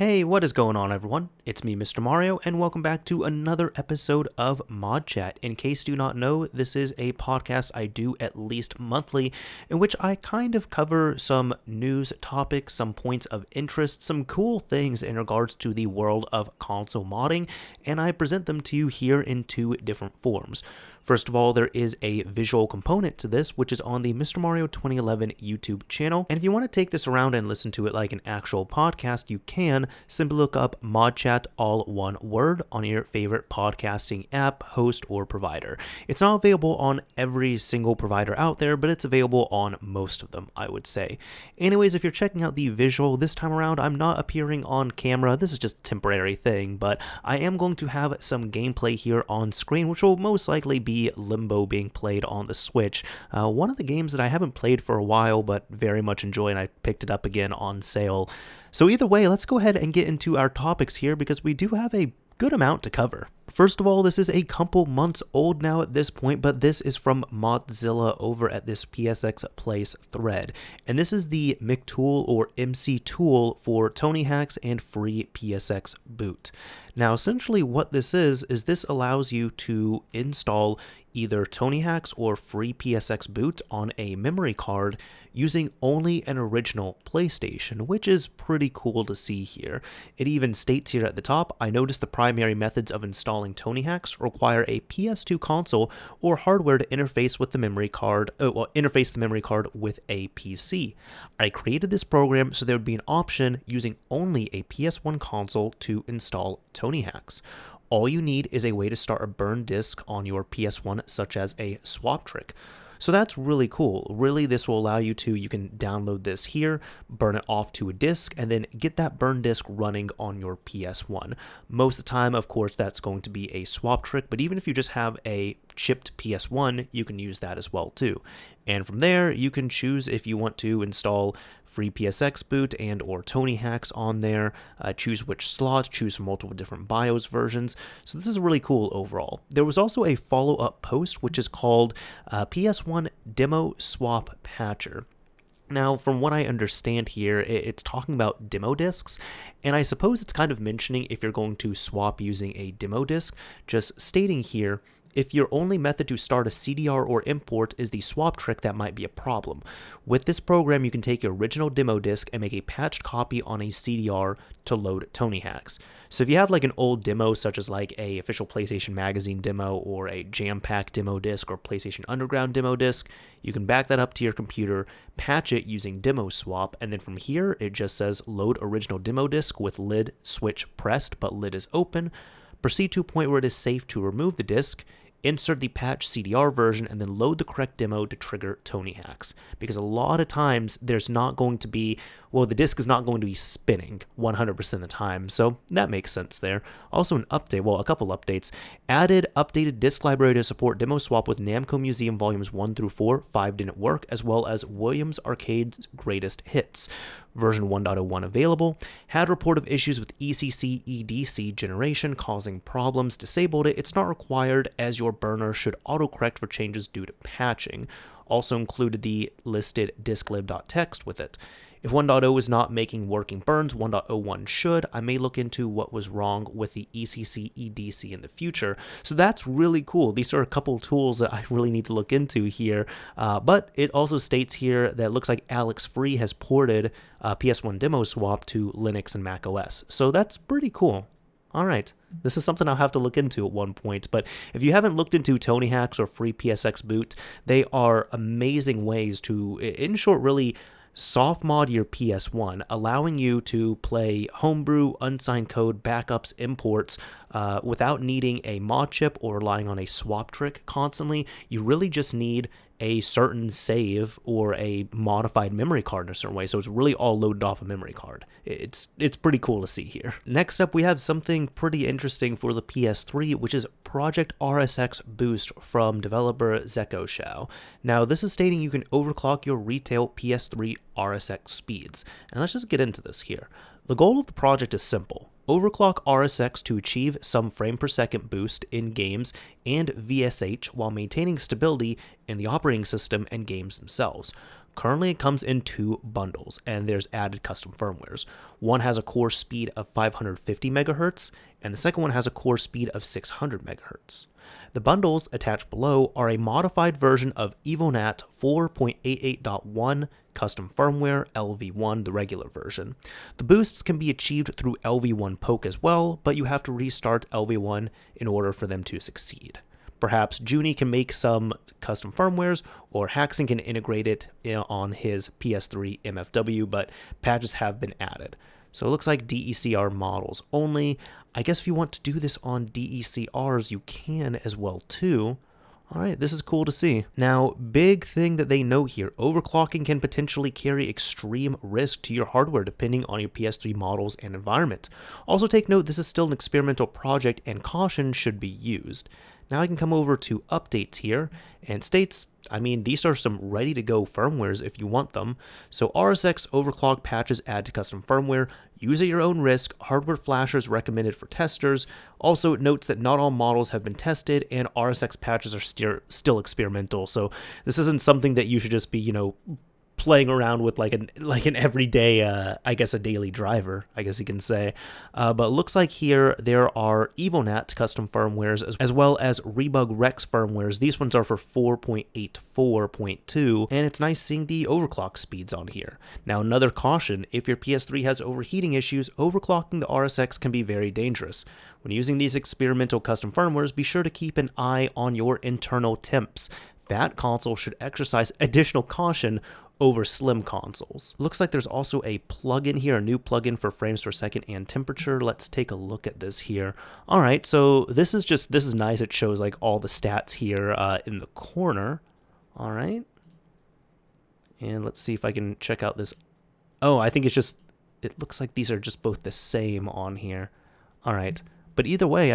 Hey, what is going on everyone? It's me, Mr. Mario, and welcome back to another episode of ModChat. In case you do not know, this is a podcast I do at least monthly, in which I kind of cover some news topics, some points of interest, some cool things in regards to the world of console modding, and I present them to you here in two different forms. First of all, there is a visual component to this, which is on the Mr. Mario 2011 YouTube channel. And if you want to take this around and listen to it like an actual podcast, you can simply look up ModChat, all one word, on your favorite podcasting app, host, or provider. It's not available on every single provider out there, but it's available on most of them, I would say. Anyways, if you're checking out the visual this time around, I'm not appearing on camera. This is just a temporary thing, but I am going to have some gameplay here on screen, which will most likely be Limbo being played on the Switch. One of the games that I haven't played for a while, but very much enjoy, and I picked it up again on sale. So either way, let's go ahead and get into our topics here because we do have a good amount to cover. First of all, this is a couple months old now at this point, but this is from Modzilla over at this PSX Place thread. And this is the MCTOOL or MCTOOL for TonyHax and FreePSXBoot. Now, essentially what this is this allows you to install either TonyHax or FreePSXBoot on a memory card using only an original PlayStation, which is pretty cool to see here. It even states here at the top, I noticed the primary methods of installing TonyHax require a PS2 console or hardware to interface with the memory card, interface the memory card with a PC. I created this program so there would be an option using only a PS1 console to install TonyHax. All you need is a way to start a burn disk on your PS1, such as a swap trick. So that's really cool. Really, this will allow you can download this here, burn it off to a disk, and then get that burn disk running on your PS1. Most of the time, of course, that's going to be a swap trick, but even if you just have a chipped PS1, you can use that as well too. And from there, you can choose if you want to install FreePSXBoot and or TonyHax on there, choose which slot, choose from multiple different BIOS versions. So this is really cool overall. There was also a follow-up post, which is called PS1 Demo Swap Patcher. Now, from what I understand here, it's talking about demo disks, and I suppose it's kind of mentioning if you're going to swap using a demo disk, just stating here, if your only method to start a CDR or import is the swap trick, that might be a problem. With this program, you can take your original demo disk and make a patched copy on a CDR to load TonyHax. So if you have like an old demo, such as like a official PlayStation Magazine demo or a Jam Pack demo disc or PlayStation Underground demo disc, you can back that up to your computer, patch it using demo swap, and then from here, it just says load original demo disc with lid switch pressed, but lid is open. Proceed to a point where it is safe to remove the disk, insert the patch CDR version, and then load the correct demo to trigger TonyHax. Because a lot of times there's not going to be, the disk is not going to be spinning 100% of the time, so that makes sense there. Also an update, a couple updates. Added updated disk library to support demo swap with Namco Museum Volumes 1 through 4, 5 didn't work, as well as Williams Arcade's Greatest Hits. Version 1.01 available. Had report of issues with ECC EDC generation causing problems, disabled it. It's not required as your burner should autocorrect for changes due to patching. Also included the listed disklib.txt with it. If 1.0 is not making working burns, 1.01 should. I may look into what was wrong with the ECC EDC in the future. So that's really cool. These are a couple tools that I really need to look into here. But it also states here that it looks like Alex Free has ported PS1 demo swap to Linux and Mac OS. So that's pretty cool. All right, this is something I'll have to look into at one point, but if you haven't looked into TonyHax or FreePSXBoot, they are amazing ways to, in short, really soft mod your PS1, allowing you to play homebrew, unsigned code, backups, imports, without needing a mod chip or relying on a swap trick constantly. You really just need a certain save or a modified memory card in a certain way, so it's really all loaded off a memory card. It's pretty cool to see here. Next up, we have something pretty interesting for the PS3, which is Project RSX Boost from developer ZekoShao. Now, this is stating you can overclock your retail PS3 RSX speeds, and let's just get into this here. The goal of the project is simple. overclock RSX to achieve some frame per second boost in games and VSH while maintaining stability in the operating system and games themselves. Currently, it comes in 2 bundles, and there's added custom firmwares. One has a core speed of 550 MHz, and the second one has a core speed of 600 MHz. The bundles attached below are a modified version of EvoNat 4.88.1 custom firmware LV1, the regular version. The boosts can be achieved through LV1 poke as well, but you have to restart LV1 in order for them to succeed. Perhaps Junie can make some custom firmwares, or Haxon can integrate it on his PS3 MFW, but patches have been added. So it looks like DECR models only. I guess if you want to do this on DECRs, you can as well too. Alright, this is cool to see. Now, big thing that they note here, overclocking can potentially carry extreme risk to your hardware depending on your PS3 models and environment. Also take note, this is still an experimental project and caution should be used. Now I can come over to updates here, and states, these are some ready to go firmwares if you want them. So RSX overclock patches add to custom firmware, use at your own risk, hardware flashers recommended for testers. Also it notes that not all models have been tested and RSX patches are still experimental. So this isn't something that you should just be, playing around with like an everyday, I guess a daily driver, I guess you can say. But it looks like here there are EvoNat custom firmwares as well as Rebug Rex firmwares. These ones are for 4.84.2, and it's nice seeing the overclock speeds on here. Now another caution, if your PS3 has overheating issues, overclocking the RSX can be very dangerous. When using these experimental custom firmwares, be sure to keep an eye on your internal temps. Fat consoles should exercise additional caution over slim consoles. Looks like there's also a plugin here, a new plugin for frames per second and temperature. Let's take a look at this here. All right, so this is nice. It shows like all the stats here in the corner. All right, and let's see if I can check out this. Oh, I think it looks like these are just both the same on here. All right, but either way,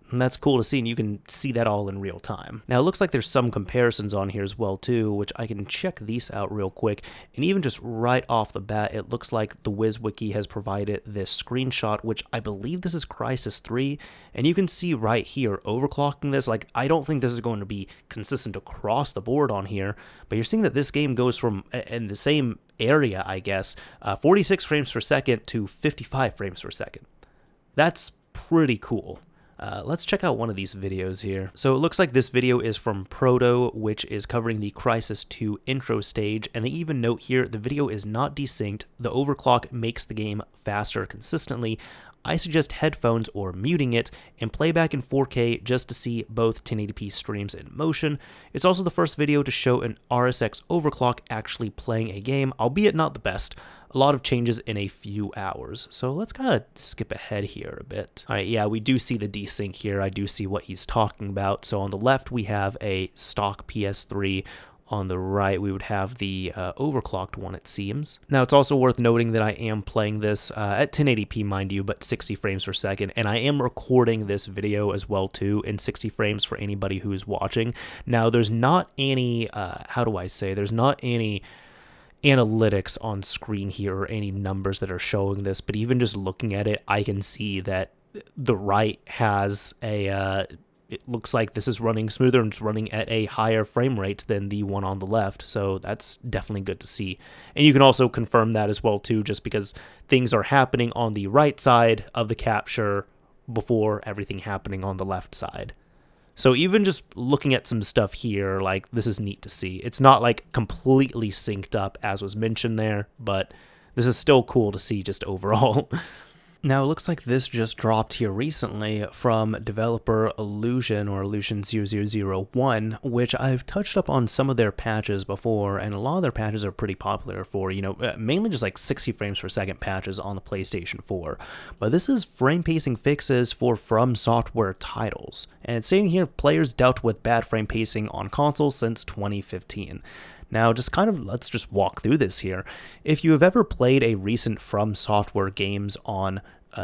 and that's cool to see, and you can see that all in real time. Now, it looks like there's some comparisons on here as well, too, which I can check these out real quick. And even just right off the bat, it looks like the WizWiki has provided this screenshot, which I believe this is Crysis 3. And you can see right here, overclocking this, like, I don't think this is going to be consistent across the board on here, but you're seeing that this game goes from, in the same area, I guess, 46 frames per second to 55 frames per second. That's pretty cool. Let's check out one of these videos here. So it looks like this video is from Proto, which is covering the Crysis 2 intro stage, and they even note here the video is not desynced. The overclock makes the game faster consistently. I suggest headphones or muting it and play back in 4K just to see both 1080p streams in motion. It's also the first video to show an RSX overclock actually playing a game, albeit not the best. A lot of changes in a few hours. So let's kind of skip ahead here a bit. All right, yeah, we do see the desync here. I do see what he's talking about. So on the left, we have a stock PS3. On the right, we would have the overclocked one, it seems. Now, it's also worth noting that I am playing this at 1080p, mind you, but 60 frames per second, and I am recording this video as well, too, in 60 frames for anybody who is watching. Now, there's not any, there's not any analytics on screen here or any numbers that are showing this, but even just looking at it, I can see that the right has a... it looks like this is running smoother and it's running at a higher frame rate than the one on the left, so that's definitely good to see. And you can also confirm that as well too, just because things are happening on the right side of the capture before everything happening on the left side. So even just looking at some stuff here, like, this is neat to see. It's not like completely synced up as was mentioned there, but this is still cool to see just overall. Now, it looks like this just dropped here recently from developer Illusion, or Illusion0001, which I've touched up on some of their patches before, and a lot of their patches are pretty popular for, mainly just like 60 frames per second patches on the PlayStation 4. But this is frame pacing fixes for FromSoftware titles. And it's saying here, players dealt with bad frame pacing on consoles since 2015. Now, let's just walk through this here. If you have ever played a recent FromSoftware games on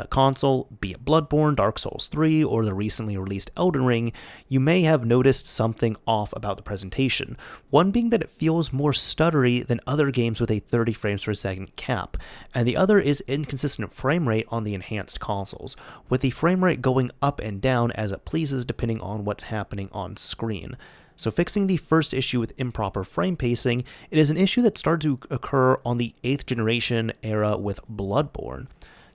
console, be it Bloodborne, Dark Souls 3, or the recently released Elden Ring, you may have noticed something off about the presentation. One being that it feels more stuttery than other games with a 30 frames per second cap, and the other is inconsistent frame rate on the enhanced consoles, with the frame rate going up and down as it pleases depending on what's happening on screen. So fixing the first issue with improper frame pacing, it is an issue that started to occur on the 8th generation era with Bloodborne.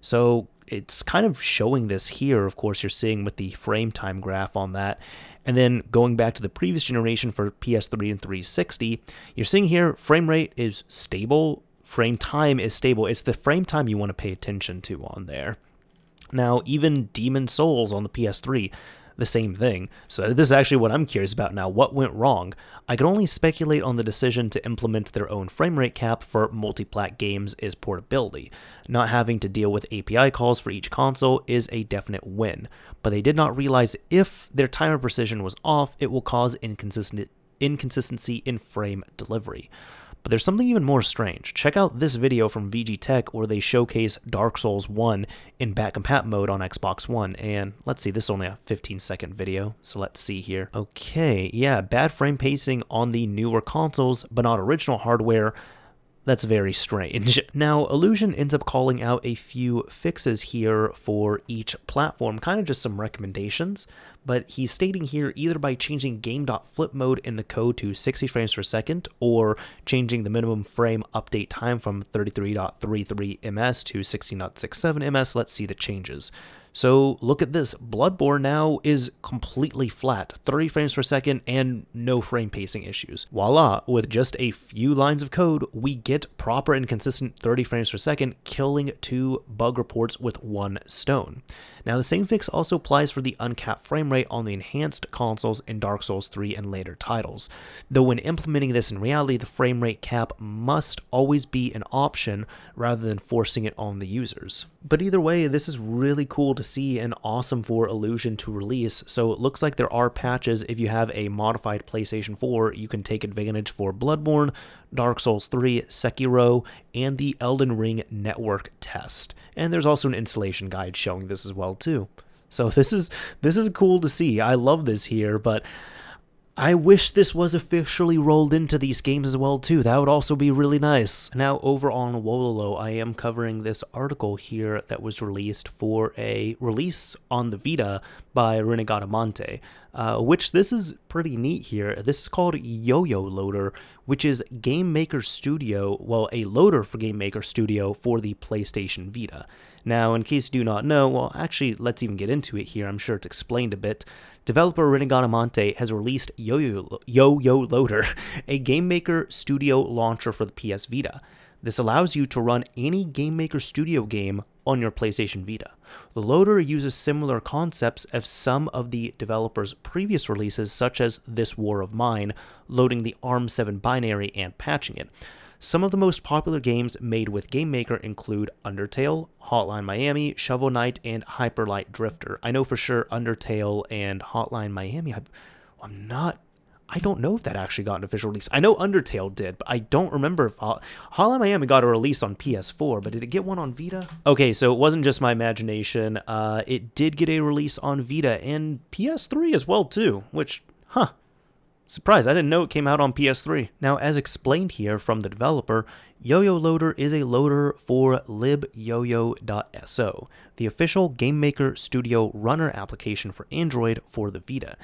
So it's kind of showing this here, of course, you're seeing with the frame time graph on that. And then going back to the previous generation for PS3 and 360, you're seeing here frame rate is stable, frame time is stable. It's the frame time you want to pay attention to on there. Now, even Demon Souls on the PS3, the same thing. So this is actually what I'm curious about now. What went wrong? I can only speculate on the decision to implement their own frame rate cap for multi-plat games is portability. Not having to deal with API calls for each console is a definite win, but they did not realize if their timer precision was off, it will cause inconsistency in frame delivery. But there's something even more strange. Check out this video from VG Tech where they showcase Dark Souls 1 in back compat mode on Xbox One. And let's see, this is only a 15-second video, so let's see here. Okay, yeah, bad frame pacing on the newer consoles, but not original hardware. That's very strange. Now, Illusion ends up calling out a few fixes here for each platform, kind of just some recommendations, but he's stating here either by changing game.flip mode in the code to 60 frames per second, or changing the minimum frame update time from 33.33 ms to 16.67 ms. Let's see the changes. So look at this, Bloodborne now is completely flat, 30 frames per second and no frame pacing issues. Voila, with just a few lines of code, we get proper and consistent 30 frames per second, killing 2 bug reports with 1 stone. Now the same fix also applies for the uncapped frame rate on the enhanced consoles in Dark Souls 3 and later titles. Though when implementing this in reality, the frame rate cap must always be an option rather than forcing it on the users. But either way, this is really cool to see and awesome for Illusion to release. So it looks like there are patches. If you have a modified PlayStation 4, you can take advantage for Bloodborne, Dark Souls 3, Sekiro, and the Elden Ring network test. And there's also an installation guide showing this as well too. So this is cool to see. I love this here, but I wish this was officially rolled into these games as well too. That would also be really nice. Now over on Wololo, I am covering this article here that was released for a release on the Vita by Renegade Amante, which this is pretty neat here. This is called YoYo Loader, which is Game Maker Studio, well, a loader for Game Maker Studio for the PlayStation Vita. Now, in case you do not know, well, actually, let's even get into it here. I'm sure it's explained a bit. Developer Renegade Amante has released YoYo Loader, a Game Maker Studio launcher for the PS Vita. This allows you to run any Game Maker Studio game on your PlayStation Vita. The loader uses similar concepts as some of the developer's previous releases, such as This War of Mine, loading the ARM7 binary and patching it. Some of the most popular games made with Game Maker include Undertale, Hotline Miami, Shovel Knight, and Hyper Light Drifter. I know for sure Undertale and Hotline Miami, I don't know if that actually got an official release. I know Undertale did, but I don't remember if Hotline Miami got a release on PS4, but did it get one on Vita? Okay, so it wasn't just my imagination. It did get a release on Vita and PS3 as well too, which, surprise, I didn't know it came out on PS3. Now, as explained here from the developer, YoYo Loader is a loader for libyoyo.so, the official Game Maker Studio runner application for Android for the Vita.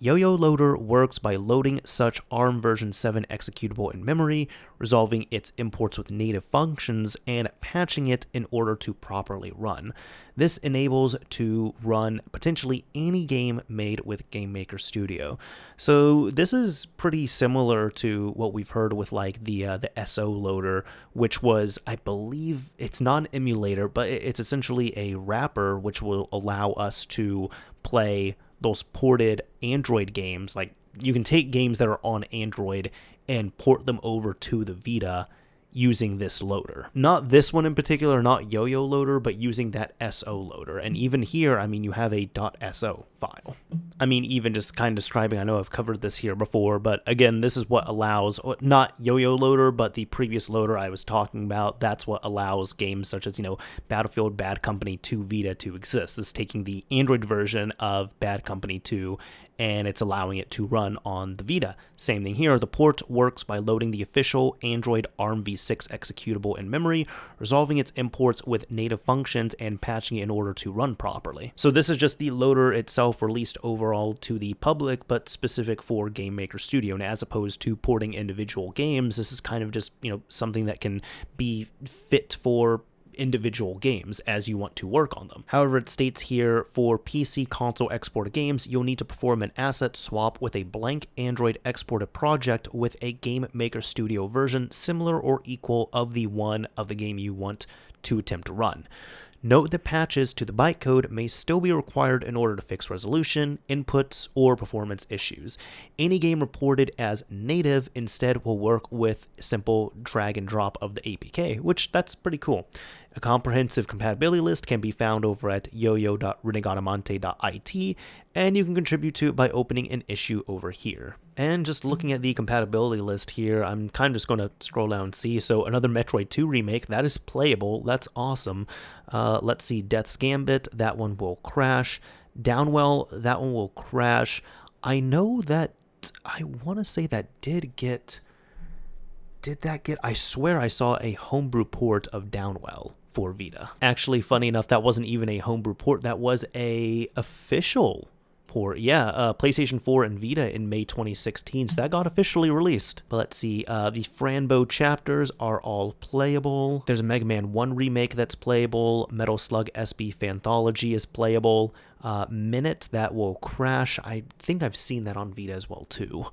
YoYo Loader works by loading such ARM version 7 executable in memory, resolving its imports with native functions, and patching it in order to properly run. This enables to run potentially any game made with Game Maker Studio. So this is pretty similar to what we've heard with like the SO loader, which was, I believe, it's not an emulator, but it's essentially a wrapper which will allow us to play those ported Android games. Like, you can take games that are on Android and port them over to the Vita using this loader. Not this one in particular, not YoYo Loader, but using that SO loader. And even here, I mean, you have a .so file. I mean, even just kind of describing, I know I've covered this here before, but again, this is what allows, not YoYo Loader, but the previous loader I was talking about, that's what allows games such as, Battlefield Bad Company 2 Vita to exist. This is taking the Android version of Bad Company 2 and it's allowing it to run on the Vita. Same thing here, the port works by loading the official Android ARM v6 executable in memory, resolving its imports with native functions, and patching it in order to run properly. So this is just the loader itself released overall to the public, but specific for Game Maker Studio. And as opposed to porting individual games, this is kind of just, something that can be fit for individual games as you want to work on them. However, it states here, for PC console exported games, you'll need to perform an asset swap with a blank Android exported project with a Game Maker Studio version similar or equal of the one of the game you want to attempt to run. Note that patches to the bytecode may still be required in order to fix resolution, inputs, or performance issues. Any game reported as native instead will work with simple drag and drop of the APK, which that's pretty cool. A comprehensive compatibility list can be found over at yoyo.renegadamante.it, and you can contribute to it by opening an issue over here. And just looking at the compatibility list here, I'm kind of just going to scroll down and see. So another Metroid 2 remake, that is playable, that's awesome. Let's see, Death's Gambit, that one will crash. Downwell, that one will crash. I know that, I want to say that did that get, I swear I saw a homebrew port of Downwell for Vita. Actually, funny enough, that wasn't even a homebrew port, that was a official port. Yeah, PlayStation 4 and Vita in May 2016, so that got officially released. But let's see, the Frambo chapters are all playable. There's a Mega Man 1 remake that's playable. Metal Slug SB Fanthology is playable. Minute, that will crash. I think I've seen that on Vita as well too.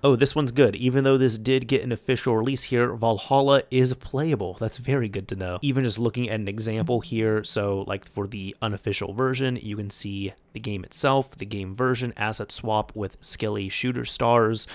Oh, this one's good. Even though this did get an official release here, Valhalla is playable. That's very good to know. Even just looking at an example here, so like for the unofficial version, you can see the game itself, the game version, asset swap with Skilly Shooter Stars.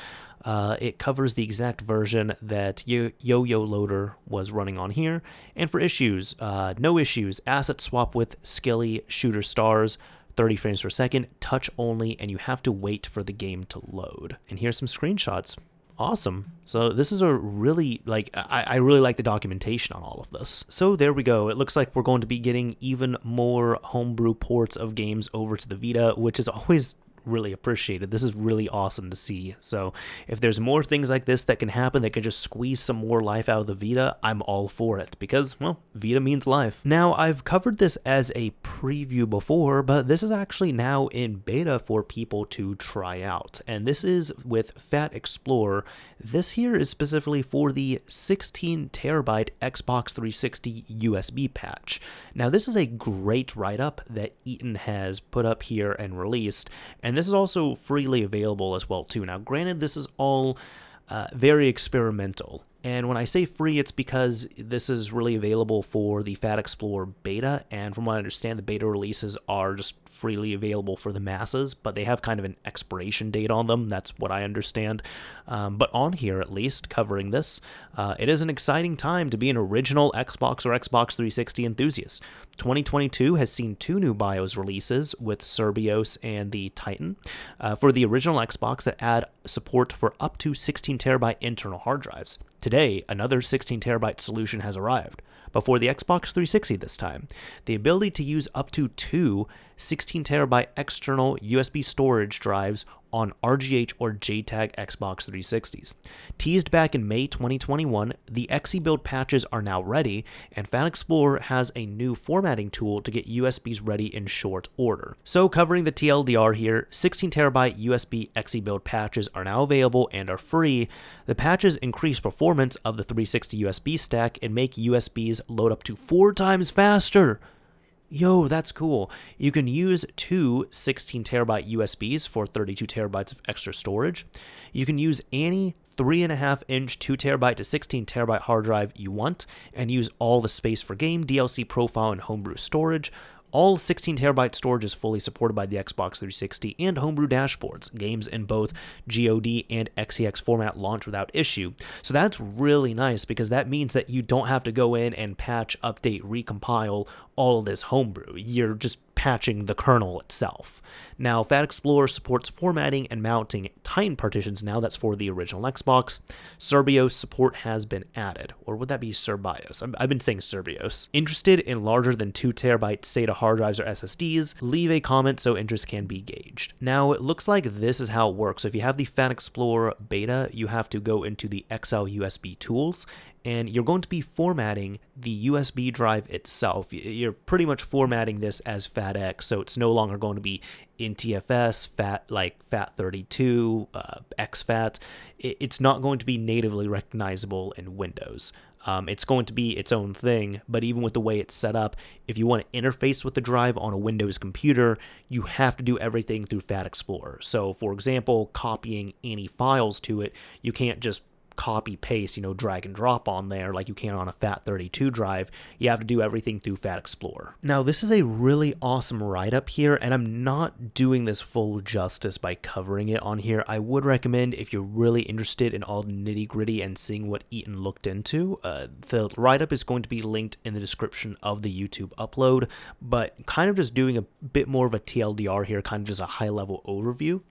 It covers the exact version that YoYo Loader was running on here. And for issues, no issues, asset swap with Skilly Shooter Stars, 30 frames per second, touch only, and you have to wait for the game to load. And here's some screenshots. Awesome. So this is a really, I really like the documentation on all of this. So there we go. It looks like we're going to be getting even more homebrew ports of games over to the Vita, which is always really appreciated. This is really awesome to see. So if there's more things like this that can happen that can just squeeze some more life out of the Vita, I'm all for it because, well, Vita means life. Now, I've covered this as a preview before, but this is actually now in beta for people to try out. And this is with Fat Explorer. This here is specifically for the 16 terabyte Xbox 360 USB patch. Now, this is a great write-up that Eaton has put up here and released, and this is also freely available as well too. Now, granted, this is all very experimental. And when I say free, it's because this is really available for the Fat Explorer beta, and from what I understand, the beta releases are just freely available for the masses, but they have kind of an expiration date on them. That's what I understand. But on here, at least, covering this, it is an exciting time to be an original Xbox or Xbox 360 enthusiast. 2022 has seen 2 new BIOS releases with Cerberus and the Titan for the original Xbox that add support for up to 16 terabyte internal hard drives. Today, another 16 terabyte solution has arrived, but for the Xbox 360 this time. The ability to use up to 2 16 terabyte external USB storage drives on RGH or JTAG Xbox 360s. Teased back in May 2021, the XE build patches are now ready, and Fat Explorer has a new formatting tool to get USBs ready in short order. So covering the TLDR here, 16 terabyte USB XE build patches are now available and are free. The patches increase performance of the 360 USB stack and make USBs load up to 4 times faster. Yo, that's cool. You can use 2 16 terabyte USBs for 32 terabytes of extra storage. You can use any 3.5-inch 2 terabyte to 16 terabyte hard drive you want and use all the space for game, DLC profile, and homebrew storage. All 16 terabyte storage is fully supported by the Xbox 360 and homebrew dashboards. Games in both GOD and XEX format launch without issue. So that's really nice because that means that you don't have to go in and patch, update, recompile all of this homebrew. You're just patching the kernel itself. Now, Fat Explorer supports formatting and mounting Titan partitions now. That's for the original Xbox. Serbios support has been added. Or would that be Serbios? I've been saying Serbios. Interested in larger than 2 terabyte SATA hard drives or SSDs? Leave a comment so interest can be gauged. Now, it looks like this is how it works. So if you have the Fat Explorer beta, you have to go into the XL USB tools, and you're going to be formatting the USB drive itself. You're pretty much formatting this as FATX, so it's no longer going to be NTFS, FAT32, exFAT. It's not going to be natively recognizable in Windows. It's going to be its own thing, but even with the way it's set up, if you want to interface with the drive on a Windows computer, you have to do everything through Fat Explorer. So, for example, copying any files to it, you can't just copy paste, drag and drop on there like you can on a FAT32 drive. You have to do everything through Fat Explorer. Now, this is a really awesome write-up here, and I'm not doing this full justice by covering it on here. I would recommend, if you're really interested in all the nitty-gritty and seeing what Eaton looked into, the write-up is going to be linked in the description of the YouTube upload, but kind of just doing a bit more of a TLDR here, kind of just a high-level overview.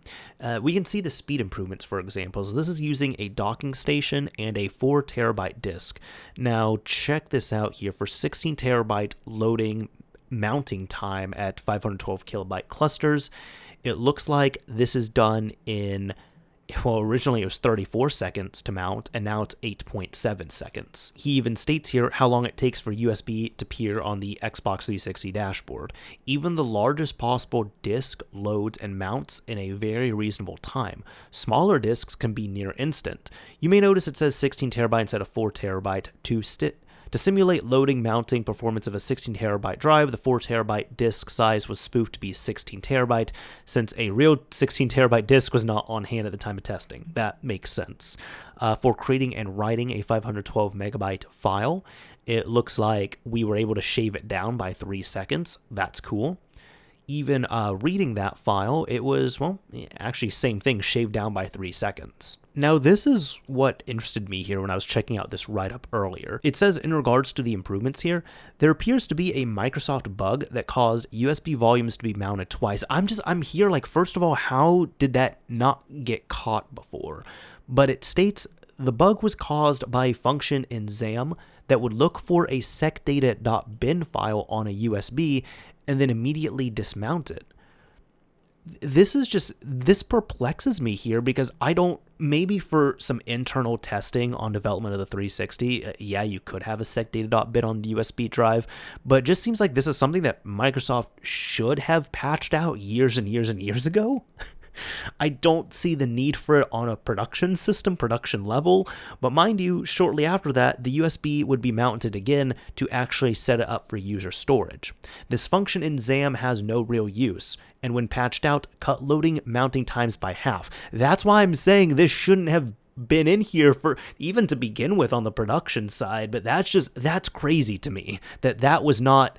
We can see the speed improvements, for example. So this is using a docking station and a 4 terabyte disk. Now, check this out here. For 16 terabyte loading mounting time at 512 kilobyte clusters, it looks like this is done in, well, originally it was 34 seconds to mount, and now it's 8.7 seconds. He even states here how long it takes for USB to appear on the Xbox 360 dashboard. Even the largest possible disk loads and mounts in a very reasonable time. Smaller disks can be near instant. You may notice it says 16 terabyte instead of 4 terabyte to simulate loading mounting performance of a 16 terabyte drive, the 4 terabyte disk size was spoofed to be 16 terabyte, since a real 16 terabyte disk was not on hand at the time of testing. That makes sense. For creating and writing a 512 megabyte file, it looks like we were able to shave it down by 3 seconds. That's cool. Even reading that file, it was, well, actually same thing, shaved down by 3 seconds. Now, this is what interested me here when I was checking out this write-up earlier. It says, in regards to the improvements here, there appears to be a Microsoft bug that caused USB volumes to be mounted twice. I'm here like, first of all, how did that not get caught before? But it states the bug was caused by a function in XAMPP that would look for a secdata.bin file on a USB and then immediately dismount it. This perplexes me here, because maybe for some internal testing on development of the 360, yeah, you could have a secdata.bin on the USB drive, but it just seems like this is something that Microsoft should have patched out years and years and years ago. I don't see the need for it on a production system, production level, but mind you, shortly after that, the USB would be mounted again to actually set it up for user storage. This function in XAMPP has no real use, and when patched out, cut loading mounting times by half. That's why I'm saying this shouldn't have been in here for even to begin with on the production side, but that's crazy to me that was not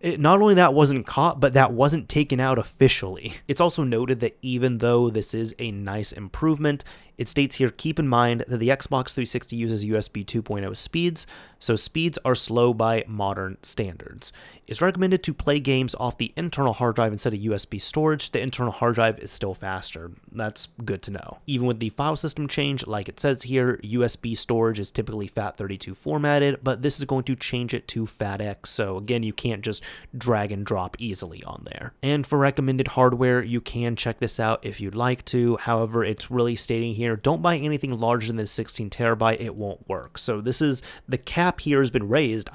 only that wasn't caught, but that wasn't taken out officially. It's also noted that even though this is a nice improvement, it states here, keep in mind that the Xbox 360 uses USB 2.0 speeds, so speeds are slow by modern standards. It's recommended to play games off the internal hard drive instead of USB storage. The internal hard drive is still faster. That's good to know. Even with the file system change, like it says here, USB storage is typically FAT32 formatted, but this is going to change it to FATX, so again, you can't just drag and drop easily on there. And for recommended hardware, you can check this out if you'd like to. However, it's really stating here, don't buy anything larger than 16 terabyte, it won't work. So this is, the cap here has been raised,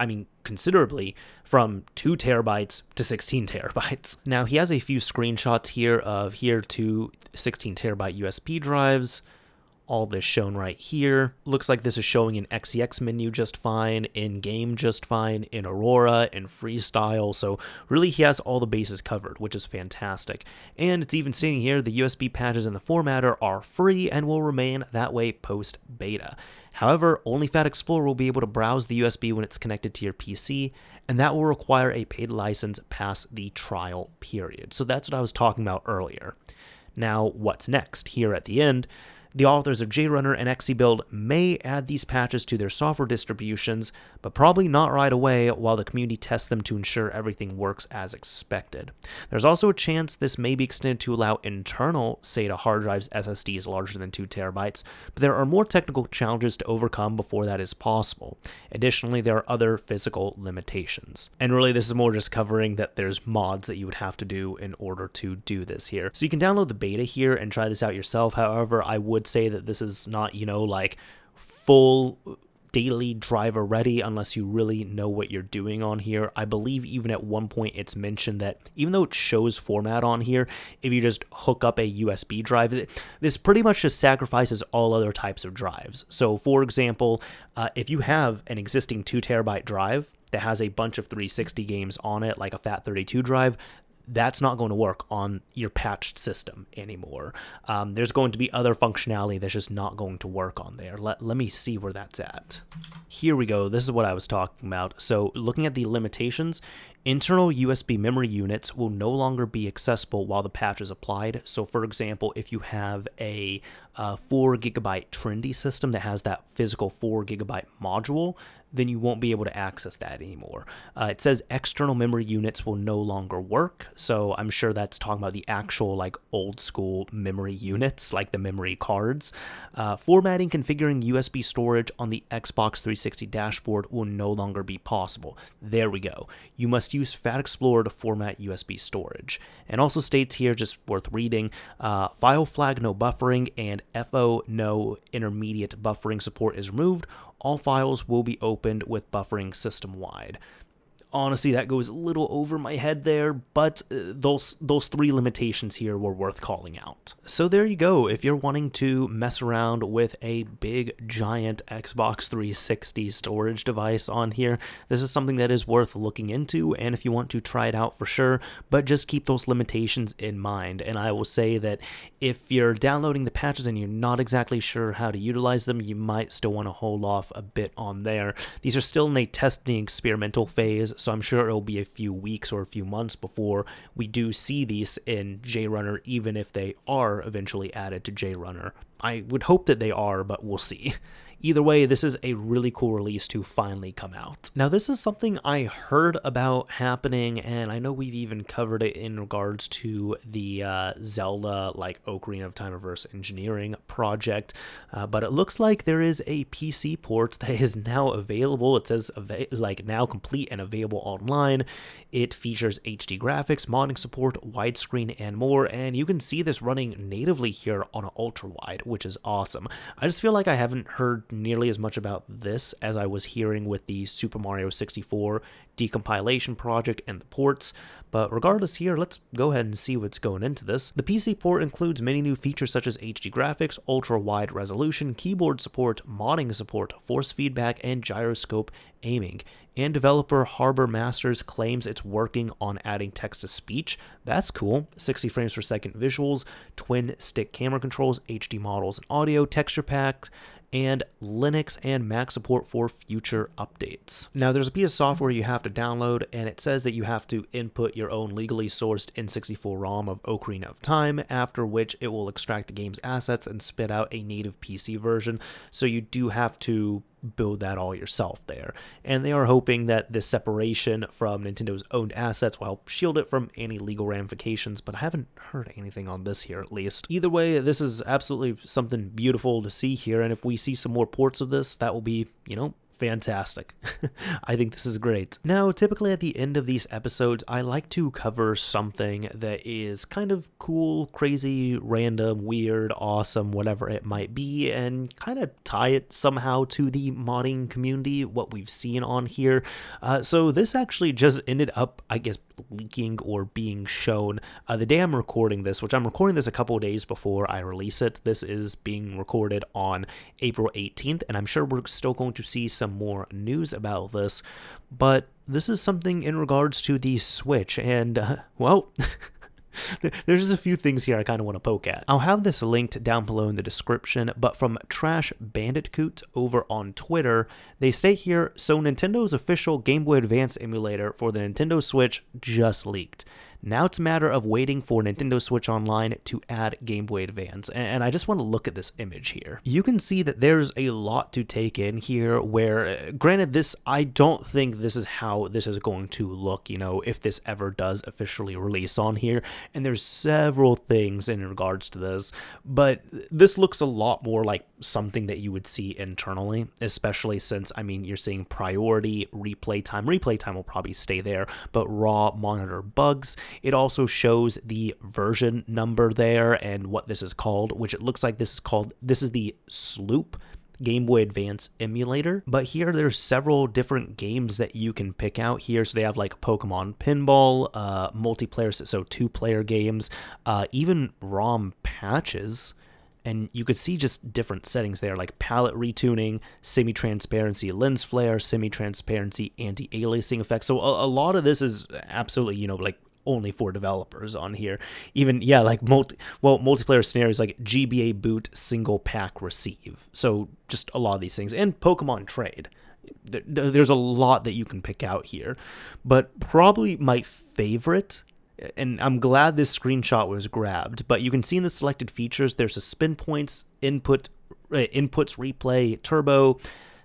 considerably, from 2 terabytes to 16 terabytes. Now, he has a few screenshots here of two 16 terabyte USB drives. All this shown right here. Looks like this is showing in XEX menu just fine, in game just fine, in Aurora, in Freestyle. So really he has all the bases covered, which is fantastic. And it's even stating here the USB patches in the formatter are free and will remain that way post beta. However, only Fat Explorer will be able to browse the USB when it's connected to your PC, and that will require a paid license past the trial period. So that's what I was talking about earlier. Now, what's next? Here at the end, The authors of JRunner and XeBuild may add these patches to their software distributions, but probably not right away while the community tests them to ensure everything works as expected. There's also a chance this may be extended to allow internal SATA hard drives SSDs larger than 2 terabytes, but there are more technical challenges to overcome before that is possible. Additionally, there are other physical limitations. And really, this is more just covering that there's mods that you would have to do in order to do this here. So you can download the beta here and try this out yourself. However, I would say that this is not, like full daily driver ready unless you really know what you're doing on here. I believe even at one point it's mentioned that even though it shows format on here, if you just hook up a USB drive, this pretty much just sacrifices all other types of drives. So for example, if you have an existing 2 terabyte drive that has a bunch of 360 games on it, like a FAT32 drive, that's not going to work on your patched system anymore. There's going to be other functionality that's just not going to work on there. Let me see where that's at. Here we go. This is what I was talking about. So looking at the limitations, internal USB memory units will no longer be accessible while the patch is applied. So for example, if you have a 4 gigabyte trendy system that has that physical 4 gigabyte module, then you won't be able to access that anymore. It says external memory units will no longer work, so I'm sure that's talking about the actual like old school memory units, like the memory cards. Formatting configuring USB storage on the Xbox 360 dashboard will no longer be possible. There we go. You must use FAT Explorer to format USB storage. And also states here, just worth reading, file flag no buffering and FO no intermediate buffering support is removed. All files will be opened with buffering system-wide. Honestly, that goes a little over my head there, but those 3 limitations here were worth calling out. So there you go. If you're wanting to mess around with a big, giant Xbox 360 storage device on here, this is something that is worth looking into, and if you want to try it out for sure, but just keep those limitations in mind. And I will say that if you're downloading the patches and you're not exactly sure how to utilize them, you might still want to hold off a bit on there. These are still in a testing experimental phase, so I'm sure it'll be a few weeks or a few months before we do see these in JRunner, even if they are eventually added to JRunner. I would hope that they are, but we'll see. Either way, this is a really cool release to finally come out. Now, this is something I heard about happening, and I know we've even covered it in regards to the Zelda, like Ocarina of Time reverse engineering project, but it looks like there is a PC port that is now available. It says like now complete and available online. It features HD graphics, modding support, widescreen, and more, and you can see this running natively here on an ultra wide, which is awesome. I just feel like I haven't heard nearly as much about this as I was hearing with the Super Mario 64 decompilation project and the ports, but regardless here, let's go ahead and see what's going into this. The PC port includes many new features such as HD graphics, ultra wide resolution, keyboard support, modding support, force feedback, and gyroscope aiming. And developer Harbor Masters claims it's working on adding text-to-speech. That's cool. 60 frames per second visuals, twin stick camera controls, HD models and audio, texture pack, and Linux and Mac support for future updates. Now, there's a piece of software you have to download, and it says that you have to input your own legally sourced N64 ROM of Ocarina of Time, after which it will extract the game's assets and spit out a native PC version, so you do have to build that all yourself there. And they are hoping that this separation from Nintendo's owned assets will help shield it from any legal ramifications, but I haven't heard anything on this here at least. Either way, this is absolutely something beautiful to see here, and if we see some more ports of this, that will be, fantastic. I think this is great. Now, typically at the end of these episodes, I like to cover something that is kind of cool, crazy, random, weird, awesome, whatever it might be, and kind of tie it somehow to the modding community, what we've seen on here. So this actually just ended up, I guess, leaking or being shown the day I'm recording this, which I'm recording this a couple of days before I release it. This is being recorded on April 18th, and I'm sure we're still going to see some more news about this, but this is something in regards to the Switch, and well, there's just a few things here I kind of want to poke at. I'll have this linked down below in the description, but from Trash Bandicoot over on Twitter, they state here, so Nintendo's official Game Boy Advance emulator for the Nintendo Switch just leaked. Now it's a matter of waiting for Nintendo Switch Online to add Game Boy Advance. And I just want to look at this image here. You can see that there's a lot to take in here where, granted, I don't think this is how this is going to look, if this ever does officially release on here. And there's several things in regards to this, but this looks a lot more like something that you would see internally, especially since, you're seeing priority, replay time. Replay time will probably stay there, but raw monitor bugs. It also shows the version number there and what this is called, which it looks like this is the Sloop Game Boy Advance emulator. But here there's several different games that you can pick out here. So they have like Pokemon Pinball, multiplayer, so 2-player games, even ROM patches. And you could see just different settings there, like palette retuning, semi-transparency lens flare, semi-transparency anti-aliasing effects. So a lot of this is absolutely, like only for developers on here. Even, like multiplayer scenarios like GBA boot, single pack receive. So just a lot of these things. And Pokemon trade. There's a lot that you can pick out here. But probably my favorite, and I'm glad this screenshot was grabbed, but you can see in the selected features, there's a spin points, inputs, replay, turbo,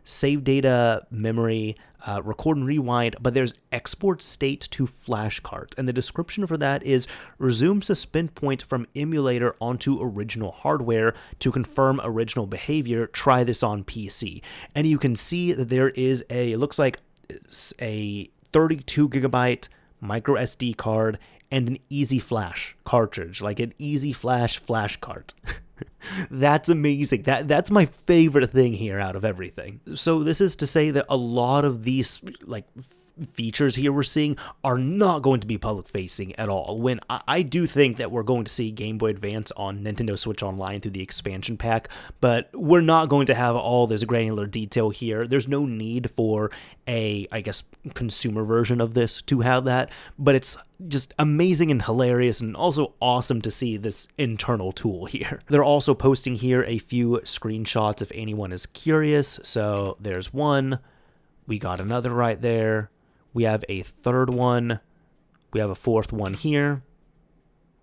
save data, memory, record and rewind, but there's export state to flashcards. And the description for that is resume suspend point from emulator onto original hardware to confirm original behavior. Try this on PC. And you can see that there is it looks like a 32 gigabyte micro SD card and an Easy Flash cartridge, like an Easy Flash flash cart. That's amazing. That's my favorite thing here out of everything. So this is to say that a lot of these features here we're seeing are not going to be public facing at all. When I do think that we're going to see Game Boy Advance on Nintendo Switch Online through the expansion pack, but we're not going to have all this granular detail here. There's no need for a, consumer version of this to have that, but it's just amazing and hilarious and also awesome to see this internal tool here. They're also posting here a few screenshots if anyone is curious. So there's one, we got another right there. We have a third one. We have a fourth one here.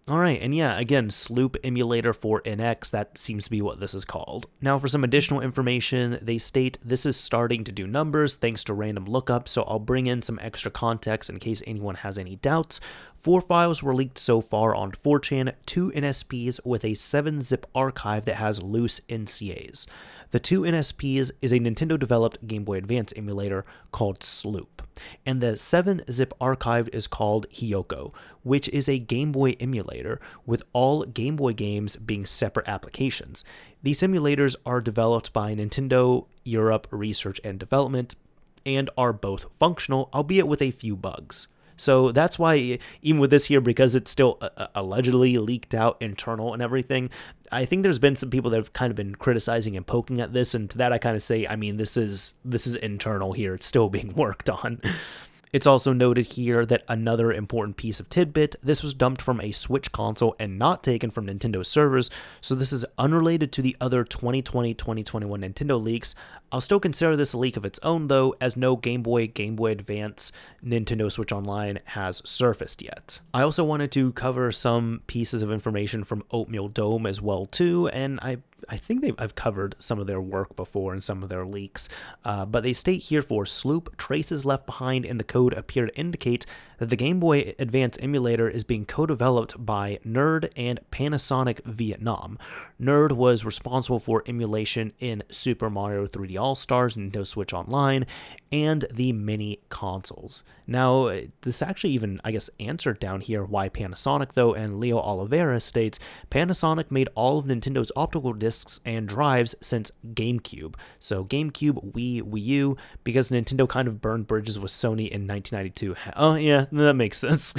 All right, and again, Sloop emulator for NX, that seems to be what this is called. Now for some additional information, they state this is starting to do numbers thanks to random lookup, so I'll bring in some extra context in case anyone has any doubts. 4 files were leaked so far on 4chan, 2 NSPs with a 7-zip archive that has loose NCAs. The 2 NSPs is a Nintendo-developed Game Boy Advance emulator called Sloop, and the 7-zip archive is called Hiyoko, which is a Game Boy emulator, with all Game Boy games being separate applications. These emulators are developed by Nintendo Europe Research and Development, and are both functional, albeit with a few bugs. So that's why, even with this here, because it's still allegedly leaked out internal and everything, I think there's been some people that have kind of been criticizing and poking at this, and to that I kind of say, this is internal here. It's still being worked on. It's also noted here that another important piece of tidbit, this was dumped from a Switch console and not taken from Nintendo servers, so this is unrelated to the other 2020-2021 Nintendo leaks. I'll still consider this a leak of its own though, as no Game Boy Advance, Nintendo Switch Online has surfaced yet. I also wanted to cover some pieces of information from Oatmeal Dome as well too, and I think I've covered some of their work before in some of their leaks, but they state here for Sloop, traces left behind in the code appear to indicate that the Game Boy Advance emulator is being co-developed by Nerd and Panasonic Vietnam. Nerd was responsible for emulation in Super Mario 3D All-Stars, Nintendo Switch Online, and the mini consoles. Now, this actually even, answered down here why Panasonic, though, and Leo Oliveira states, Panasonic made all of Nintendo's optical discs and drives since GameCube. So GameCube, Wii U, because Nintendo kind of burned bridges with Sony in 1992. Oh, yeah, that makes sense.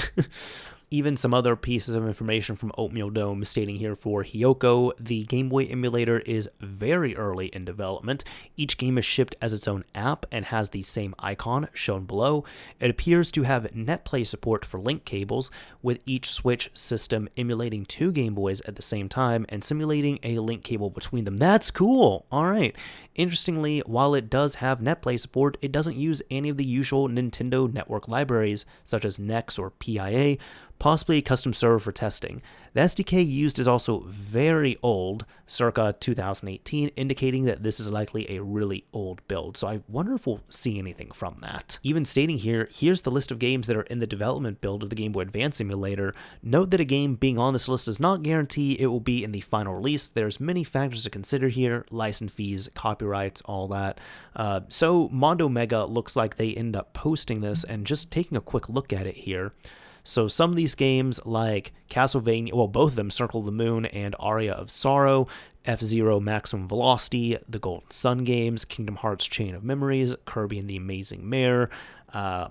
Even some other pieces of information from Oatmeal Dome stating here for Hiyoko, the Game Boy emulator is very early in development. Each game is shipped as its own app and has the same icon shown below. It appears to have NetPlay support for link cables, with each Switch system emulating 2 Game Boys at the same time and simulating a link cable between them. That's cool! Alright. Interestingly, while it does have NetPlay support, it doesn't use any of the usual Nintendo network libraries, such as NEX or PIA, possibly a custom server for testing. The SDK used is also very old, circa 2018, indicating that this is likely a really old build, so I wonder if we'll see anything from that. Even stating here, here's the list of games that are in the development build of the Game Boy Advance emulator. Note that a game being on this list does not guarantee it will be in the final release. There's many factors to consider here, license fees, copyrights, all that. So Mondo Mega looks like they end up posting this, and just taking a quick look at it here. So some of these games like Castlevania, well, both of them, Circle of the Moon and Aria of Sorrow, F-Zero Maximum Velocity, the Golden Sun games, Kingdom Hearts Chain of Memories, Kirby and the Amazing Mayor,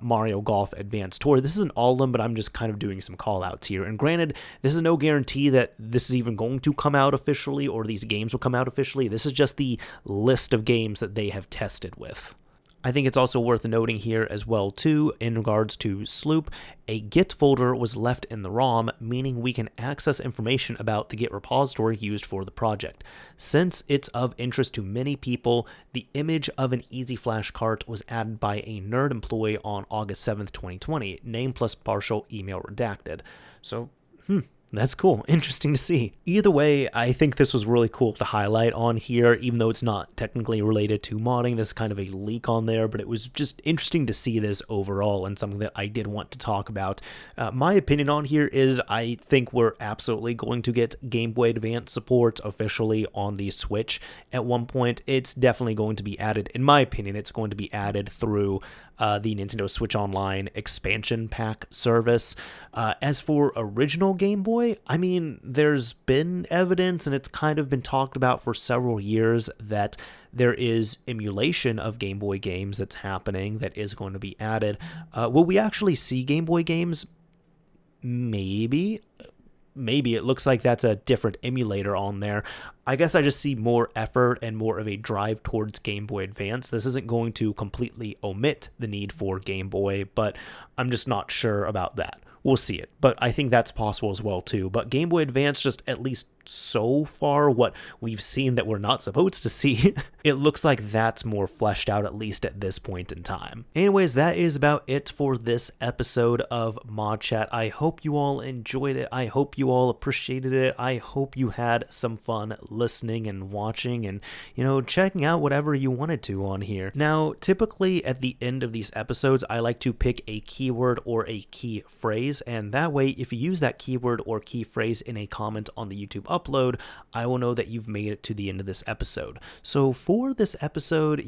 Mario Golf Advanced Tour. This isn't all of them, but I'm just kind of doing some call outs here. And granted, this is no guarantee that this is even going to come out officially or these games will come out officially. This is just the list of games that they have tested with. I think it's also worth noting here as well too, in regards to Sloop, a Git folder was left in the ROM, meaning we can access information about the Git repository used for the project. Since it's of interest to many people, the image of an Easy Flash cart was added by a nerd employee on August 7th, 2020, name plus partial email redacted. So, that's cool. Interesting to see. Either way, I think this was really cool to highlight on here, even though it's not technically related to modding. This is kind of a leak on there, but it was just interesting to see this overall and something that I did want to talk about. My opinion on here is I think we're absolutely going to get Game Boy Advance support officially on the Switch at one point. It's definitely going to be added. In my opinion, it's going to be added through the Nintendo Switch Online expansion pack service. As for original Game Boy, I mean, there's been evidence, and it's kind of been talked about for several years, that there is emulation of Game Boy games that's happening that is going to be added. Will we actually see Game Boy games? Maybe. It looks like that's a different emulator on there. I guess I just see more effort and more of a drive towards Game Boy Advance. This isn't going to completely omit the need for Game Boy, but I'm just not sure about that. We'll see it, but I think that's possible as well too. But Game Boy Advance, just at least so far what we've seen that we're not supposed to see, it looks like that's more fleshed out, at least at this point in time. Anyways, that is about it for this episode of ModChat. I hope you all enjoyed it. I hope you all appreciated it. I hope you had some fun listening and watching and, checking out whatever you wanted to on here. Now, typically at the end of these episodes, I like to pick a keyword or a key phrase, and that way, if you use that keyword or key phrase in a comment on the YouTube upload, I will know that you've made it to the end of this episode. So for this episode,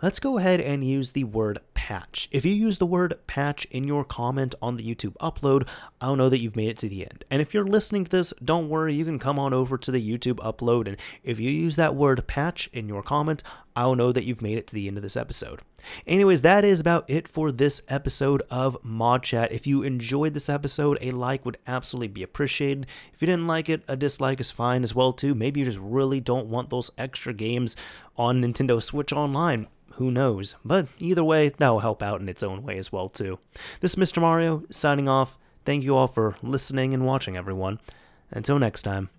let's go ahead and use the word patch. If you use the word patch in your comment on the YouTube upload, I'll know that you've made it to the end. And if you're listening to this, don't worry, you can come on over to the YouTube upload, and if you use that word patch in your comment, I'll know that you've made it to the end of this episode. Anyways, that is about it for this episode of ModChat. If you enjoyed this episode, a like would absolutely be appreciated. If you didn't like it, a dislike is fine as well too. Maybe you just really don't want those extra games on Nintendo Switch Online. Who knows? But either way, that will help out in its own way as well too. This is Mr. Mario signing off. Thank you all for listening and watching, everyone. Until next time.